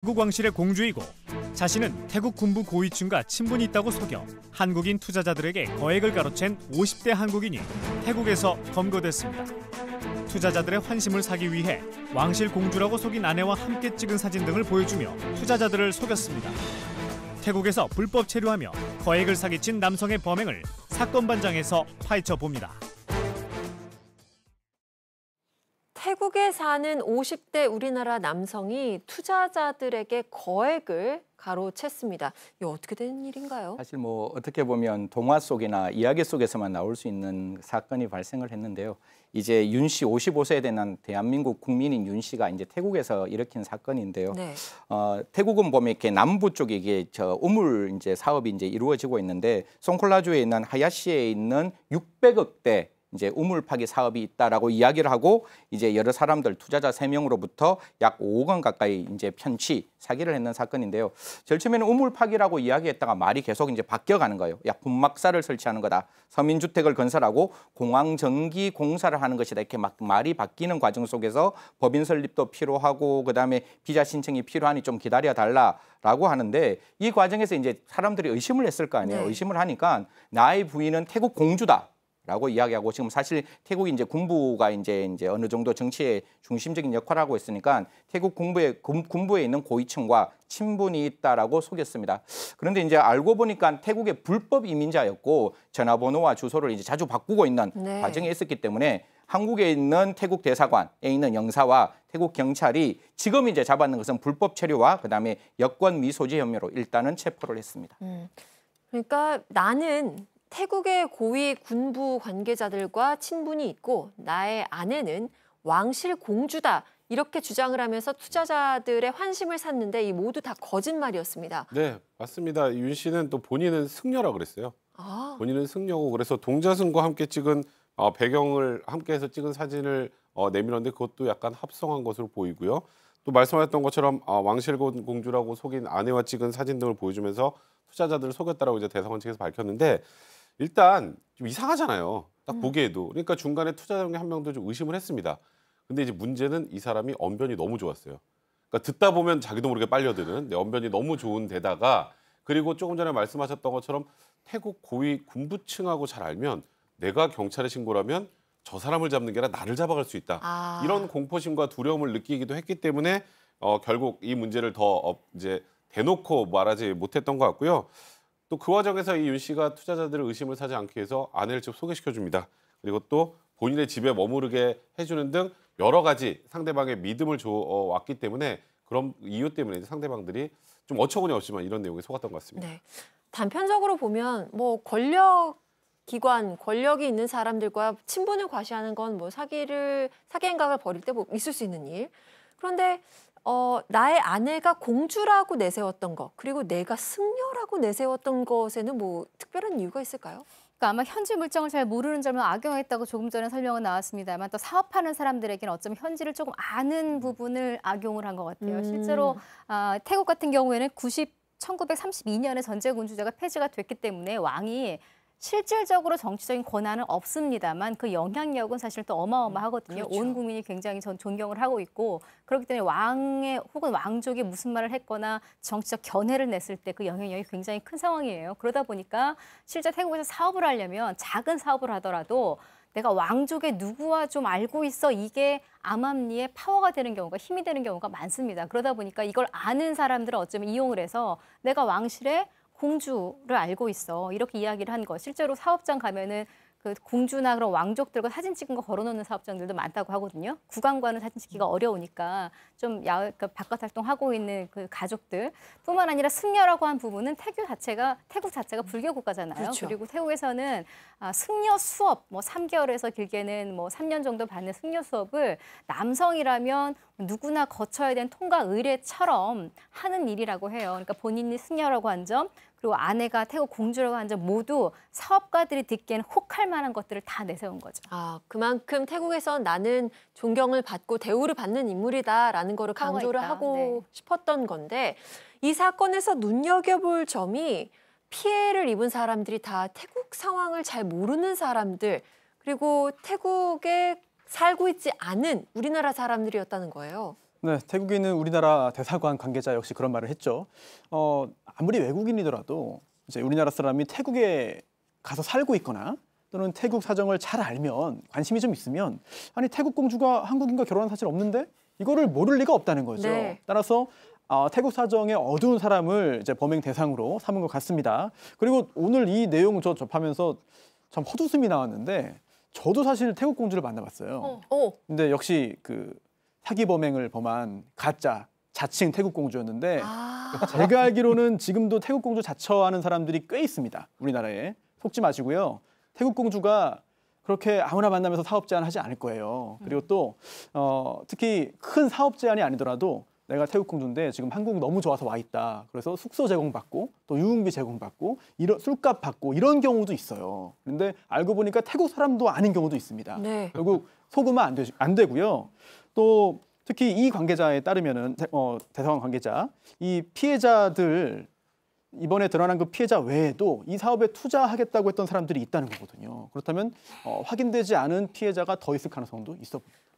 태국 왕실의 공주이고 자신은 태국 군부 고위층과 친분이 있다고 속여 한국인 투자자들에게 거액을 가로챈 50대 한국인이 태국에서 검거됐습니다. 투자자들의 환심을 사기 위해 왕실 공주라고 속인 아내와 함께 찍은 사진 등을 보여주며 투자자들을 속였습니다. 태국에서 불법 체류하며 거액을 사기친 남성의 범행을 사건 반장에서 파헤쳐 봅니다. 태국에 사는 50대 우리나라 남성이 투자자들에게 거액을 가로챘습니다. 이거 어떻게 된 일인가요? 사실 어떻게 보면 동화 속이나 이야기 속에서만 나올 수 있는 사건이 발생을 했는데요. 이제 윤 씨 55세에 되는 대한민국 국민인 윤 씨가 이제 태국에서 일으킨 사건인데요. 네. 태국은 보면 이렇게 남부 쪽에 이게 우물 이제 사업이 이제 이루어지고 있는데 송콜라주에 있는 하야시에 있는 600억대 이제 우물 파기 사업이 있다라고 이야기를 하고 이제 여러 사람들 투자자 3명으로부터 약 5억 원 가까이 이제 편취 사기를 했는 사건인데요. 제일 처음에는 우물 파기라고 이야기했다가 말이 계속 이제 바뀌어가는 거예요. 약 분막사를 설치하는 거다. 서민주택을 건설하고 공항 전기 공사를 하는 것이다. 이렇게 막 말이 바뀌는 과정 속에서 법인 설립도 필요하고 그다음에 비자 신청이 필요하니 좀 기다려 달라라고 하는데 이 과정에서 이제 사람들이 의심을 했을 거 아니에요. 네. 의심을 하니까 나의 부인은 태국 공주다. 라고 이야기하고 지금 사실 태국이 이제 군부가 이제 어느 정도 정치의 중심적인 역할을 하고 있으니까 태국 군부에 있는 고위층과 친분이 있다라고 속였습니다. 그런데 이제 알고 보니까 태국의 불법 이민자였고 전화번호와 주소를 이제 자주 바꾸고 있는 네. 과정에 있었기 때문에 한국에 있는 태국 대사관에 있는 영사와 태국 경찰이 지금 이제 잡았는 것은 불법 체류와 그다음에 여권 미소지 혐의로 일단은 체포를 했습니다. 그러니까 나는 태국의 고위 군부 관계자들과 친분이 있고 나의 아내는 왕실 공주다. 이렇게 주장을 하면서 투자자들의 환심을 샀는데 이 모두 다 거짓말이었습니다. 네, 맞습니다. 윤 씨는 또 본인은 승려라 그랬어요. 아. 본인은 승려고 그래서 동자승과 함께 찍은 배경을 함께해서 찍은 사진을 내밀었는데 그것도 약간 합성한 것으로 보이고요. 또 말씀하셨던 것처럼 왕실 공주라고 속인 아내와 찍은 사진 등을 보여주면서 투자자들을 속였다라고 이제 대사관 측에서 밝혔는데 일단 좀 이상하잖아요. 딱 보기에도. 그러니까 중간에 투자자 중에 한 명도 좀 의심을 했습니다. 근데 이제 문제는 이 사람이 언변이 너무 좋았어요. 그러니까 듣다 보면 자기도 모르게 빨려드는 언변이 너무 좋은 데다가 그리고 조금 전에 말씀하셨던 것처럼 태국 고위 군부층하고 잘 알면 내가 경찰에 신고를 하면 저 사람을 잡는 게 아니라 나를 잡아갈 수 있다. 이런 공포심과 두려움을 느끼기도 했기 때문에 결국 이 문제를 더 이제 대놓고 말하지 못했던 것 같고요. 또 그 과정에서 이 윤 씨가 투자자들의 의심을 사지 않기 위해서 아내를 쭉 소개시켜 줍니다. 그리고 또 본인의 집에 머무르게 해주는 등 여러 가지 상대방의 믿음을 줘왔기 때문에 그런 이유 때문에 상대방들이 좀 어처구니 없지만 이런 내용에 속았던 것 같습니다. 네. 단편적으로 보면 권력 기관, 권력이 있는 사람들과 친분을 과시하는 건 사기 행각을 벌일 때 있을 수 있는 일. 그런데 나의 아내가 공주라고 내세웠던 것, 그리고 내가 승려라고 내세웠던 것에는 특별한 이유가 있을까요? 그러니까 아마 현지 물정을 잘 모르는 점을 악용했다고 조금 전에 설명은 나왔습니다만 또 사업하는 사람들에게는 어쩌면 현지를 조금 아는 부분을 악용을 한 것 같아요. 실제로 태국 같은 경우에는 1932년에 전제군주제가 폐지가 됐기 때문에 왕이 실질적으로 정치적인 권한은 없습니다만 그 영향력은 사실 또 어마어마하거든요. 그렇죠. 온 국민이 굉장히 존경을 하고 있고 그렇기 때문에 왕의 혹은 왕족이 무슨 말을 했거나 정치적 견해를 냈을 때 그 영향력이 굉장히 큰 상황이에요. 그러다 보니까 실제 태국에서 사업을 하려면 작은 사업을 하더라도 내가 왕족의 누구와 좀 알고 있어 이게 암암리의 파워가 되는 경우가 힘이 되는 경우가 많습니다. 그러다 보니까 이걸 아는 사람들은 어쩌면 이용을 해서 내가 왕실의 공주를 알고 있어 이렇게 이야기를 한 거. 실제로 사업장 가면은 그 공주나 그런 왕족들과 사진 찍은 거 걸어놓는 사업장들도 많다고 하거든요. 국왕과는 사진 찍기가 어려우니까 좀 바깥 활동하고 있는 그 가족들뿐만 아니라 승려라고 한 부분은 태국 자체가 불교 국가잖아요. 그렇죠. 그리고 태국에서는 승려 수업 3개월에서 길게는 3년 정도 받는 승려 수업을 남성이라면 누구나 거쳐야 되는 통과 의례처럼 하는 일이라고 해요. 그러니까 본인이 승려라고 한 점, 그리고 아내가 태국 공주라고 한 점 모두 사업가들이 듣기에는 혹할 만한 것들을 다 내세운 거죠. 그만큼 태국에선 나는 존경을 받고 대우를 받는 인물이다라는 거를 강조를 하고 싶었던 건데 이 사건에서 눈여겨볼 점이 피해를 입은 사람들이 다 태국 상황을 잘 모르는 사람들 그리고 태국에 살고 있지 않은 우리나라 사람들이었다는 거예요. 네, 태국에 있는 우리나라 대사관 관계자 역시 그런 말을 했죠. 아무리 외국인이더라도 이제 우리나라 사람이 태국에 가서 살고 있거나 또는 태국 사정을 잘 알면 관심이 좀 있으면 아니 태국 공주가 한국인과 결혼한 사실 없는데 이거를 모를 리가 없다는 거죠. 네. 따라서 태국 사정의 어두운 사람을 이제 범행 대상으로 삼은 것 같습니다. 그리고 오늘 이 내용 저 접하면서 참 헛웃음이 나왔는데 저도 사실 태국 공주를 만나봤어요. 근데 역시 그 사기 범행을 범한 가짜 자칭 태국 공주였는데 제가 알기로는 지금도 태국 공주 자처하는 사람들이 꽤 있습니다. 우리나라에. 속지 마시고요. 태국 공주가 그렇게 아무나 만나면서 사업 제안 하지 않을 거예요. 그리고 또 특히 큰 사업 제안이 아니더라도 내가 태국 공주인데 지금 한국 너무 좋아서 와 있다. 그래서 숙소 제공받고 또 유흥비 제공받고 이런 술값 받고 이런 경우도 있어요. 그런데 알고 보니까 태국 사람도 아닌 경우도 있습니다. 네. 결국 속으면 안 되고요. 또 특히 이 관계자에 따르면은 대사관 관계자 이 피해자들 이번에 드러난 그 피해자 외에도 이 사업에 투자하겠다고 했던 사람들이 있다는 거거든요. 그렇다면 확인되지 않은 피해자가 더 있을 가능성도 있어 보입니다.